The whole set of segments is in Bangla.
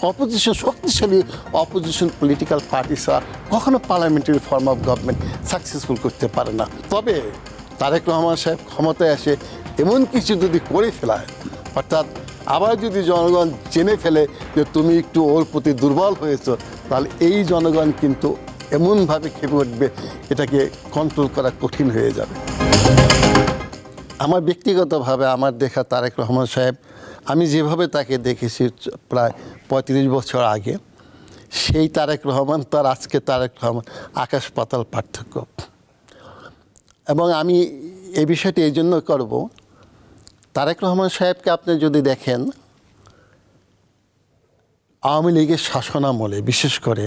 অপোজিশন শক্তিশালী অপোজিশন পলিটিক্যাল পার্টি ছাড়া কখনো parliamentary form of government successful করতে পারে না। তবে তারেক রহমান সাহেব ক্ষমতায় আসে এমন কিছু যদি করে ফেলায়, অর্থাৎ আবার যদি জনগণ জেনে ফেলে যে তুমি একটু ওর প্রতি দুর্বল হয়েছো, তাহলে এই জনগণ কিন্তু এমনভাবে খেপে উঠবে, এটাকে কন্ট্রোল করা কঠিন হয়ে যাবে। আমার ব্যক্তিগতভাবে আমার দেখা তারেক রহমান সাহেব, আমি যেভাবে তাকে দেখেছি প্রায় ৩৫ বছর আগে, সেই তারেক রহমান তার আজকে তারেক রহমান আকাশ পাতাল পার্থক্য। এবং আমি এই বিষয়টি এই জন্য করব, তারেক রহমান সাহেবকে আপনি যদি দেখেন আওয়ামী লীগের শাসনামলে, বিশেষ করে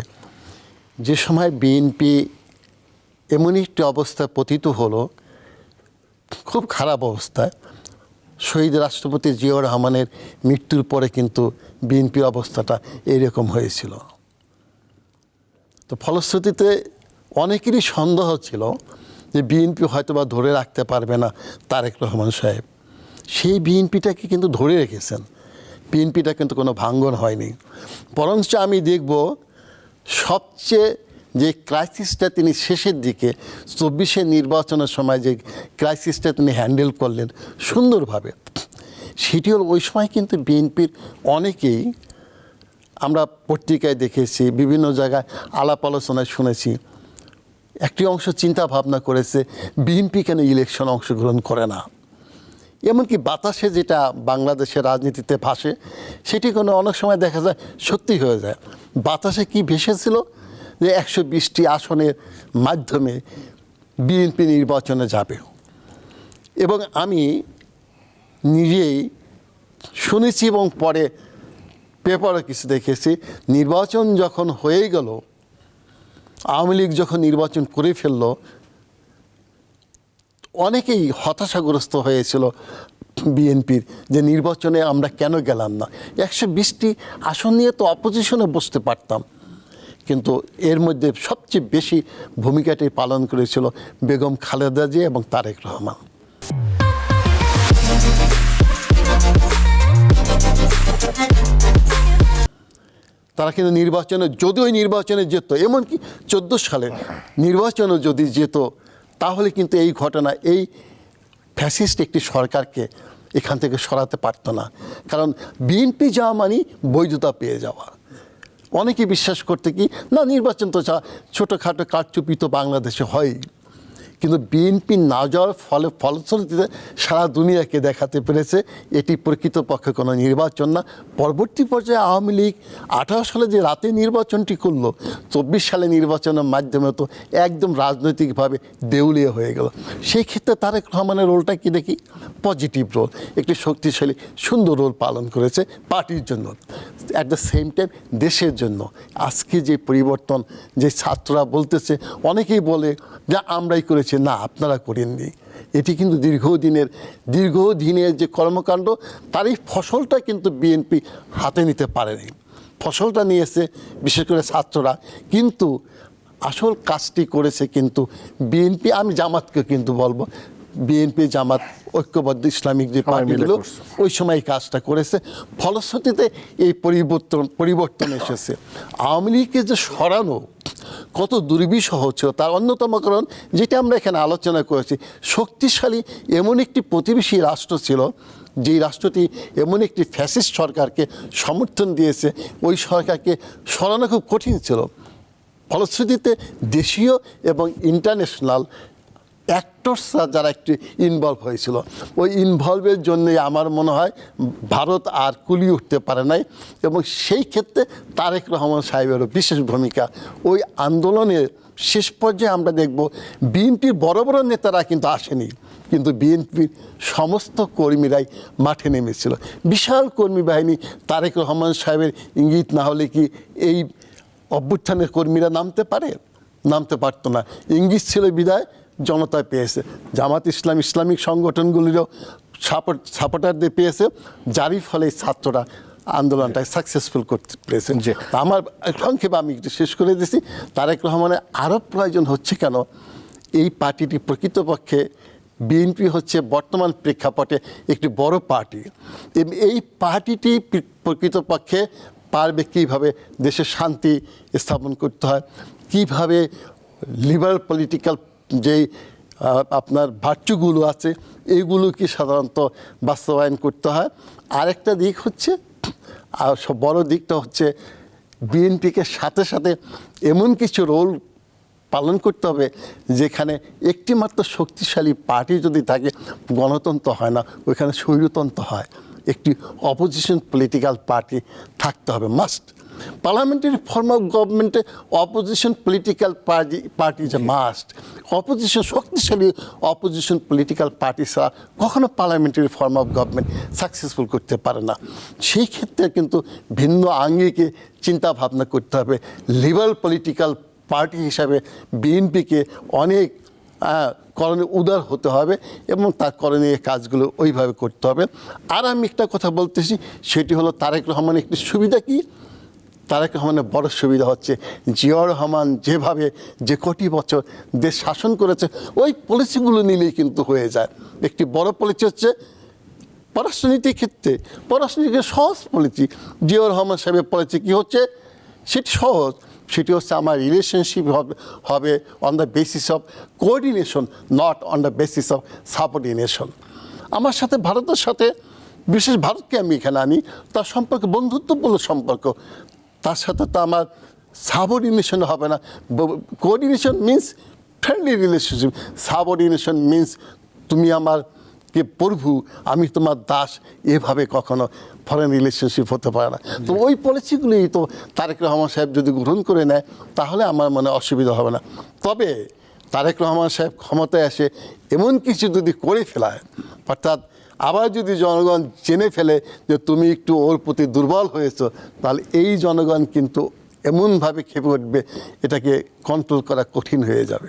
যে সময় বিএনপি এমন একটি অবস্থায় পতিত হলো, খুব খারাপ অবস্থায়, শহীদ রাষ্ট্রপতি জিয়াউর রহমানের মৃত্যুর পরে কিন্তু বিএনপির অবস্থাটা এইরকম হয়েছিল। তো ফলশ্রুতিতে অনেকেরই সন্দেহ ছিল যে বিএনপি হয়তোবা ধরে রাখতে পারবে না তারেক রহমান সাহেব। সেই বিএনপিটাকে কিন্তু ধরে রেখেছেন, বিএনপিটা কিন্তু কোনো ভাঙ্গন হয়নি। বরঞ্চ আমি দেখব সবচেয়ে যে ক্রাইসিসটা তিনি শেষের দিকে ২৪-এর নির্বাচনের সময় যে ক্রাইসিসটা তিনি হ্যান্ডেল করলেন সুন্দরভাবে, সেটি হল ওই সময় কিন্তু বিএনপির অনেকেই, আমরা পত্রিকায় দেখেছি, বিভিন্ন জায়গায় আলাপ আলোচনায় শুনেছি, একটি অংশ চিন্তা ভাবনা করেছে বিএনপি কেন ইলেকশনে অংশগ্রহণ করে না। এমনকি বাতাসে যেটা বাংলাদেশের রাজনীতিতে ভাসে, সেটি কোনো অনেক সময় দেখা যায় সত্যি হয়ে যায়। বাতাসে কি ভেসেছিল যে ১২০টি আসনের মাধ্যমে বিএনপি নির্বাচনে যাবে। এবং আমি নিজেই শুনেছি এবং পরে পেপারে কিছু দেখেছি, নির্বাচন যখন হয়ে গেল, আওয়ামী লীগ যখন নির্বাচন করে ফেলল, অনেকেই হতাশাগ্রস্ত হয়েছিল বিএনপির, যে নির্বাচনে আমরা কেন গেলাম না। ১২০টি আসন নিয়ে তো অপোজিশনে বসতে পারতাম, কিন্তু এর মধ্যে সবচেয়ে বেশি ভূমিকাটি পালন করেছিল বেগম খালেদা জিয়া এবং তারেক রহমান। তারা কিন্তু নির্বাচনে, যদিও নির্বাচনে যেত, এমনকি ১৪ সালে নির্বাচনে যদি যেত, তাহলে কিন্তু এই ঘটনা, এই ফ্যাসিস্ট একটি সরকারকে এখান থেকে সরাতে পারত না। কারণ বিএনপি যাওয়া মানে বৈধতা পেয়ে যাওয়া। অনেকে বিশ্বাস করতে কি না, নির্বাচন তো ছোটোখাটো কারচুপি তো বাংলাদেশে হয়, কিন্তু বিএনপি না যাওয়ার ফলশ্রুতিতে সারা দুনিয়াকে দেখাতে পেরেছে এটি প্রকৃতপক্ষে কোনো নির্বাচন না। পরবর্তী পর্যায়ে আওয়ামী লীগ ১৮ সালে যে রাতে নির্বাচনটি করলো, ২৪ সালে নির্বাচনের মাধ্যমে তো একদম রাজনৈতিকভাবে দেউলিয়া হয়ে গেল। সেই ক্ষেত্রে তারেক রহমানের রোলটা কি দেখি পজিটিভ রোল, একটি শক্তিশালী সুন্দর রোল পালন করেছে পার্টির জন্য, অ্যাট দ্য সেম টাইম দেশের জন্য। আজকে যে পরিবর্তন, যে ছাত্ররা বলতেছে, অনেকেই বলে যে আমরাই করেছি, না আপনারা করেননি। এটি কিন্তু দীর্ঘদিনের যে কর্মকাণ্ড, তার এই ফসলটা কিন্তু বিএনপি হাতে নিতে পারেনি। ফসলটা নিয়েছে বিশেষ করে ছাত্ররা, কিন্তু আসল কাজটি করেছে কিন্তু বিএনপি। আমি জামাতকে কিন্তু বলবো, বিএনপি জামাত ঐক্যবদ্ধ ইসলামিক যে পার্টিগুলো ওই সময় কাজটা করেছে। ফলশ্রুতিতে এই পরিবর্তন এসেছে। আওয়ামী লীগকে যে সরানো কত দুর্বিষহ ছিল, তার অন্যতম কারণ যেটা আমরা এখানে আলোচনা করেছি, শক্তিশালী এমন একটি প্রতিবেশী রাষ্ট্র ছিল, যেই রাষ্ট্রটি এমন একটি ফ্যাসিস্ট সরকারকে সমর্থন দিয়েছে, ওই সরকারকে সরানো খুব কঠিন ছিল। ফলশ্রুতিতে দেশীয় এবং ইন্টারন্যাশনাল অ্যাক্টরসরা যারা একটু ইনভলভ হয়েছিল, ওই ইনভলভের জন্যই আমার মনে হয় ভারত আর কুলিয়ে উঠতে পারে নাই। এবং সেই ক্ষেত্রে তারেক রহমান সাহেবেরও বিশেষ ভূমিকা। ওই আন্দোলনের শেষ পর্যায়ে আমরা দেখব বিএনপির বড় বড় নেতারা কিন্তু আসেনি, কিন্তু বিএনপির সমস্ত কর্মীরাই মাঠে নেমেছিল। বিশাল কর্মী বাহিনী। তারেক রহমান সাহেবের ইঙ্গিত না হলে কি এই অভ্যুত্থানের কর্মীরা নামতে পারতো না। ইঙ্গিত ছিল বিদায় জনতা পেয়েছে, জামাত ইসলামিক সংগঠনগুলিরও সাপোর্টারদের পেয়েছে, যারই ফলে ছাত্ররা আন্দোলনটাকে সাকসেসফুল করতে পেরেছেন। আমার সংক্ষেপে আমি একটু শেষ করে দিয়েছি, তারেক রহমানের আরও প্রয়োজন হচ্ছে কেন, এই পার্টিটি প্রকৃতপক্ষে, বিএনপি হচ্ছে বর্তমান প্রেক্ষাপটে একটি বড় পার্টি। এই পার্টিটি প্রকৃতপক্ষে পারবে কীভাবে দেশে শান্তি স্থাপন করতে হয়, কীভাবে লিবারাল পলিটিক্যাল যেই আপনার ভার্চুগুলো আছে এইগুলোকে সাধারণত বাস্তবায়ন করতে হয়। আরেকটা দিক হচ্ছে, আর সব বড় দিকটা হচ্ছে বিএনপিকে সাথে সাথে এমন কিছু রোল পালন করতে হবে যেখানে একটি মাত্র শক্তিশালী পার্টি যদি থাকে গণতন্ত্র হয় না, ওইখানে স্বৈরতন্ত্র হয়। একটি অপোজিশন পলিটিক্যাল পার্টি থাকতে হবে, মাস্ট। পার্লামেন্টারি ফর্ম অফ গভর্নমেন্টে অপোজিশন পলিটিক্যাল পার্টি যে মাস্ট। অপোজিশন, শক্তিশালী অপোজিশন পলিটিক্যাল পার্টি ছাড়া কখনো parliamentary form of government successful করতে পারে না। সেই ক্ষেত্রে কিন্তু ভিন্ন আঙ্গিকে চিন্তা ভাবনা করতে হবে। লিবারাল পলিটিক্যাল পার্টি হিসাবে বিএনপিকে অনেক করণীয় উদার হতে হবে এবং তার করণীয় কাজগুলো ওইভাবে করতে হবে। আর আমি একটা কথা বলতেছি, সেটি হলো তারেক রহমানের একটি সুবিধা কি? তারেক রহমানের বড় সুবিধা হচ্ছে জিয়াউর রহমান যেভাবে যে কোটি বছর দেশ শাসন করেছে ওই পলিসিগুলো নিলেই কিন্তু হয়ে যায়। একটি বড় পলিসি হচ্ছে পররাষ্ট্রনীতির ক্ষেত্রে, পররাষ্ট্রনীতির সহজ পলিসি। জিয়াউর রহমান সাহেবের পলিসি কী হচ্ছে? সেটি সহজ, সেটি হচ্ছে আমার রিলেশনশিপ হবে on the basis of coordination, not on the basis of subordination. আমার সাথে ভারতের সাথে, বিশেষ ভারতকে আমি এখানে আনি, তার সম্পর্ক বন্ধুত্বপূর্ণ সম্পর্ক, তার সাথে তো আমার সাবঅর্ডিনেশন হবে না। Coordination means friendly relationship, subordination means তুমি আমার কে প্রভু, আমি তোমার দাস, এভাবে কখনো ফরেন রিলেশনশিপ হতে পারে না। তো ওই পলিসিগুলোই তো তারেক রহমান সাহেব যদি গ্রহণ করে নেয় তাহলে আমার মনে অসুবিধা হবে না। তবে তারেক রহমান সাহেব ক্ষমতায় আসে এমন কিছু যদি করে ফেলায়, অর্থাৎ আবার যদি জনগণ জেনে ফেলে যে তুমি একটু ওর প্রতি দুর্বল হয়েছো, তাহলে এই জনগণ কিন্তু এমনভাবে ক্ষেপে উঠবে, এটাকে কন্ট্রোল করা কঠিন হয়ে যাবে।